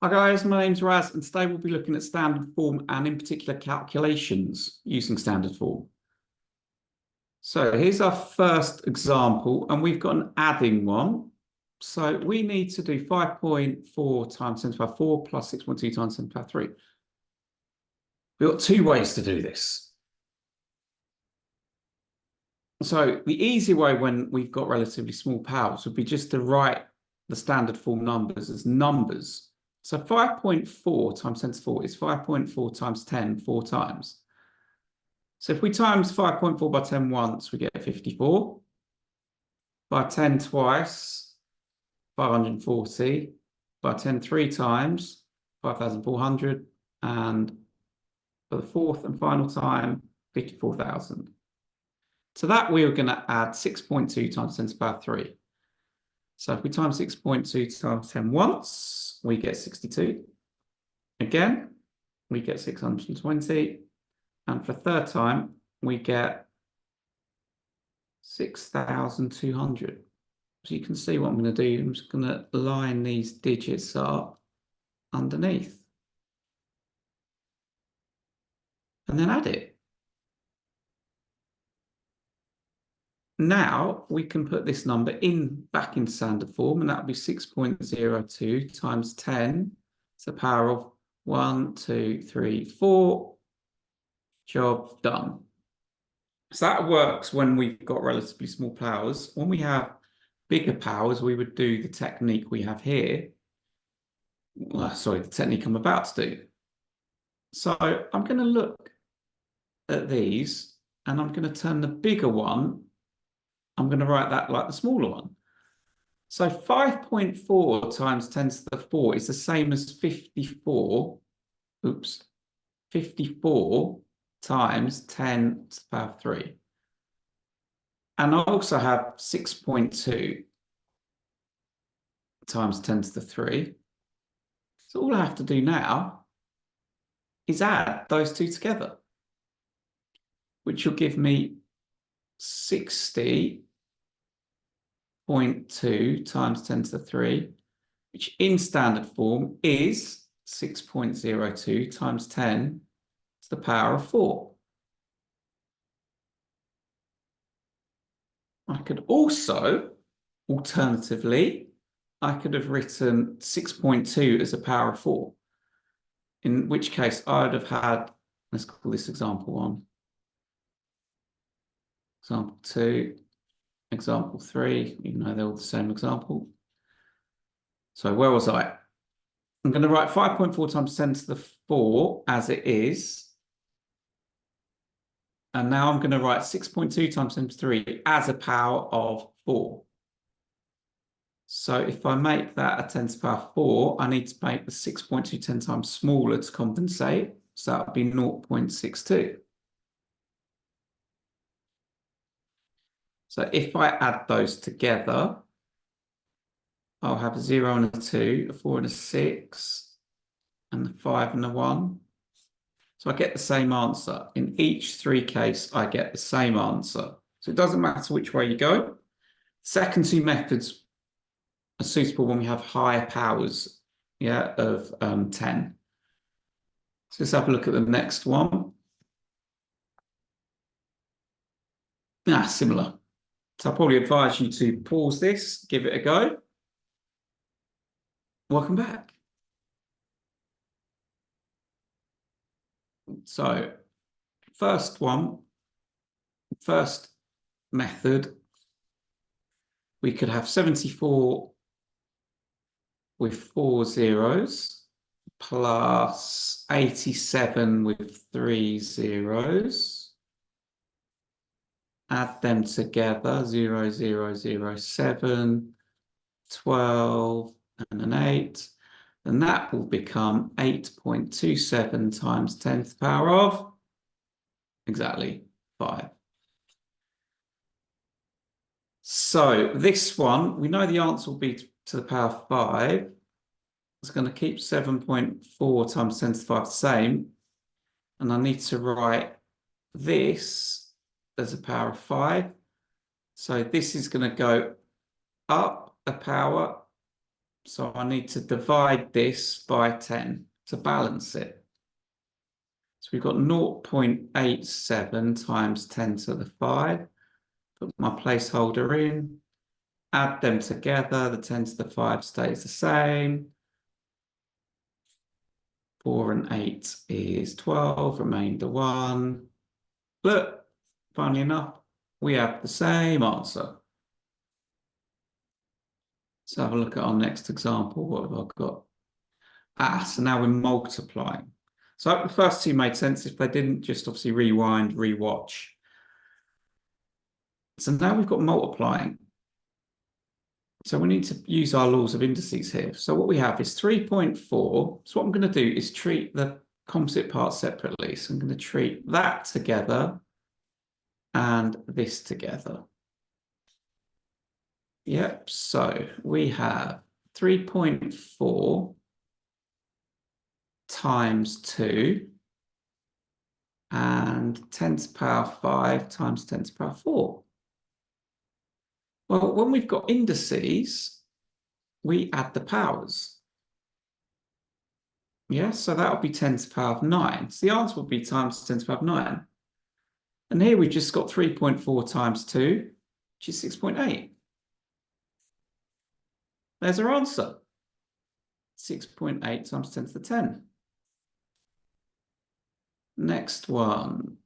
Hi guys, my name's Raz and today we'll be looking at standard form and in particular calculations using standard form. So here's our first example and we've got an adding one. So we need to do 5.4 times 10 to the power 4 plus 6.2 times 10 to the power 3. We've got two ways to do this. So the easy way when we've got relatively small powers would be just to write the standard form numbers as numbers. So 5.4 times 10 to the 4 is 5.4 times 10 4 times. So if we times 5.4 by 10 once, we get 54. By 10 twice, 540. By 10 three times, 5,400. And for the fourth and final time, 54,000. So that we are going to add 6.2 times 10 to the power 3. So if we times 6.2 times 10 once, we get 62. Again, we get 620. And for the third time, we get 6,200. So you can see what I'm going to do. I'm just going to line these digits up underneath. And then add it. Now we can put this number back in standard form, and that would be 6.02 times 10 to the power of 1, 2, 3, 4. Job done. So that works when we've got relatively small powers. When we have bigger powers, we would do the technique we have here. Sorry, the technique I'm about to do. So I'm going to look at these, and I'm going to turn the bigger one. I'm going to write that like the smaller one. So 5.4 times 10 to the 4 is the same as 54. Oops. 54 times 10 to the power 3. And I also have 6.2 times 10 to the 3. So all I have to do now is add those two together, which will give me 60.2 times 10 to the 3, which in standard form is 6.02 times 10 to the power of 4. I could also, alternatively, I could have written 6.2 as a power of 4, in which case I would have had, let's call this example 1, example 2, example 3, even though they're all the same example. So where was I? I'm going to write 5.4 times 10 to the 4 as it is. And now I'm going to write 6.2 times 10 to the 3 as a power of 4. So if I make that a 10 to the power 4, I need to make the 6.2 10 times smaller to compensate. So that would be 0.62. So if I add those together, I'll have a 0 and a 2, a 4 and a 6, and a 5 and a 1. So I get the same answer. In each three case, I get the same answer. So it doesn't matter which way you go. Second two methods are suitable when we have higher powers, of 10. So let's have a look at the next one. Similar. So I'll probably advise you to pause this, give it a go. Welcome back. So first method, we could have 74 with 4 zeros plus 87 with 3 zeros. Add them together, 0, 0, 0, 7, 12, and an 8. And that will become 8.27 times 10 to the power of exactly 5. So this one, we know the answer will be to the power 5. It's going to keep 7.4 times 10 to the 5 the same. And I need to write this as a power of 5. So this is going to go up a power So I need to divide this by 10 to balance it. So we've got 0.87 times 10 to the 5. Put my placeholder in, add them together. The 10 to the 5 stays the same. 4 and 8 is 12, remainder 1. Look, funnily enough, we have the same answer. Let's have a look at our next example. What have I got? So now we're multiplying. So the first two made sense. If they didn't, just obviously rewind, rewatch. So now we've got multiplying. So we need to use our laws of indices here. So what we have is 3.4. So what I'm going to do is treat the composite parts separately. So I'm going to treat that together and this together. Yep, so we have 3.4 times 2 and 10 to the power 5 times 10 to the power 4. Well, when we've got indices, we add the powers. Yeah, so that would be 10 to the power 9. So the answer would be times 10 to the power 9. And here we've just got 3.4 times 2, which is 6.8. There's our answer. 6.8 times 10 to the 10. Next one.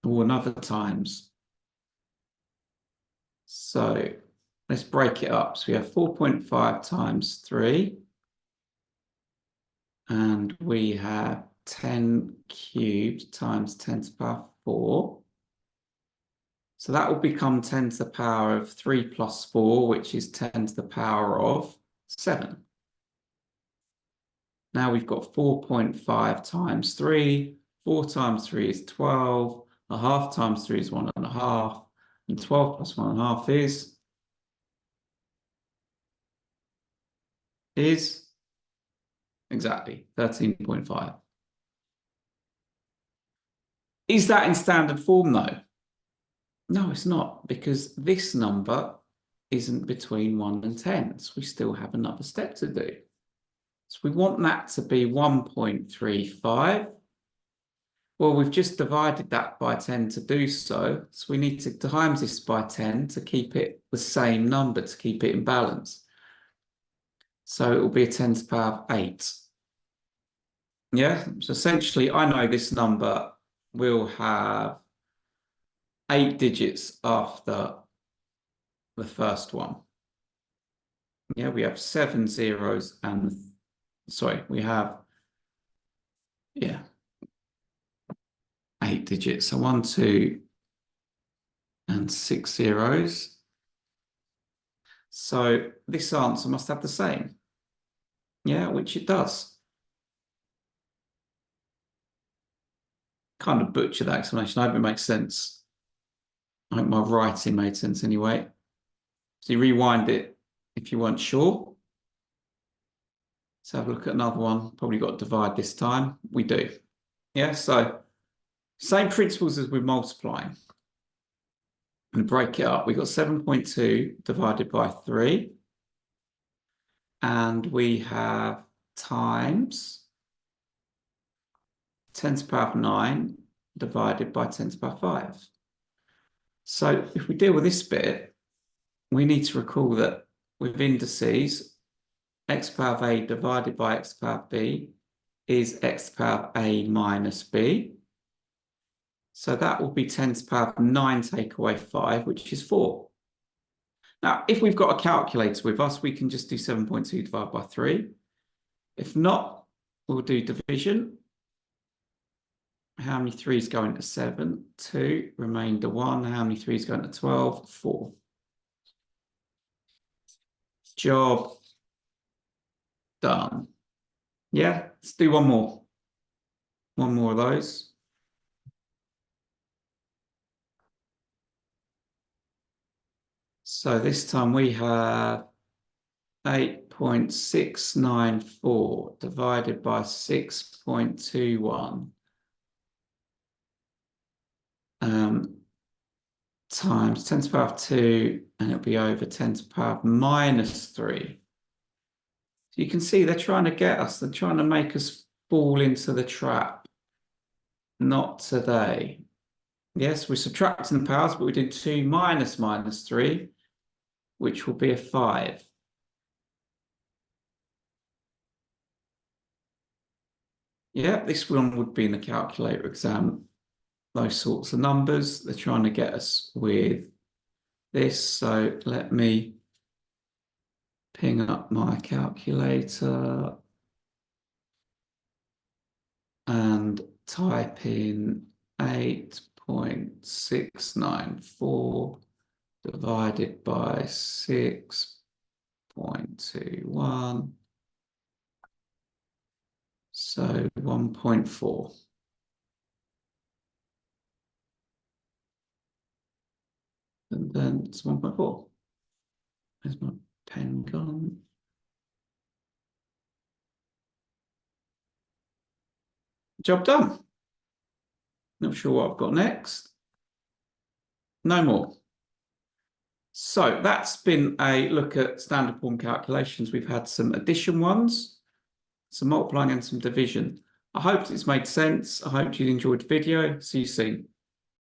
Or another times. So let's break it up. So we have 4.5 times 3. And we have 10 cubed times 10 to the power 4. So that will become 10 to the power of 3 plus 4, which is 10 to the power of 7. Now we've got 4.5 times 3. 4 times 3 is 12. A half times 3 is 1.5. And 12 plus 1.5 is exactly 13.5. Is that in standard form, though? No, it's not, because this number isn't between 1 and 10. So we still have another step to do. So we want that to be 1.35. Well, we've just divided that by 10 to do so. So we need to times this by 10 to keep it the same number, to keep it in balance. So it will be a 10 to the power of 8. Yeah, so essentially I know this number will have 8 digits after the first one. Yeah, we have 7 zeros and, sorry, we have, 8 digits. So 1, 2, and 6 zeros. So this answer must have the same. Yeah, which it does. Kind of butchered that explanation. I hope it makes sense. I hope my writing made sense anyway. So you rewind it if you weren't sure. Let's have a look at another one. Probably got to divide this time. We do. Yeah, so same principles as with multiplying. And break it up. We've got 7.2 divided by 3. And we have times 10 to the power of 9 divided by 10 to the power of 5. So if we deal with this bit, we need to recall that with indices, x to the power of a divided by x to the power of b is x to the power of a minus b. So that will be 10 to the power of 9 take away 5, which is 4. Now, if we've got a calculator with us, we can just do 7.2 divided by 3. If not, we'll do division. How many 3's go into 7? 2. Remainder 1. How many 3's go into 12? 4. Job done. Yeah, let's do one more. One more of those. So this time we have 8.694 divided by 6.21. times 10 to the power of 2, and it'll be over 10 to the power of minus 3. So you can see they're trying to get us, they're trying to make us fall into the trap. Not today. Yes, we're subtracting the powers, but we did 2 minus minus 3, which will be a 5. Yeah, this one would be in the calculator exam. Those sorts of numbers. They're trying to get us with this. So let me ping up my calculator and type in 8.694 divided by 6.21. So 1.4. And then it's 1.4. Where's my pen gone? Job done. Not sure what I've got next. No more. So that's been a look at standard form calculations. We've had some addition ones, some multiplying and some division. I hope it's made sense. I hope you enjoyed the video. See you soon.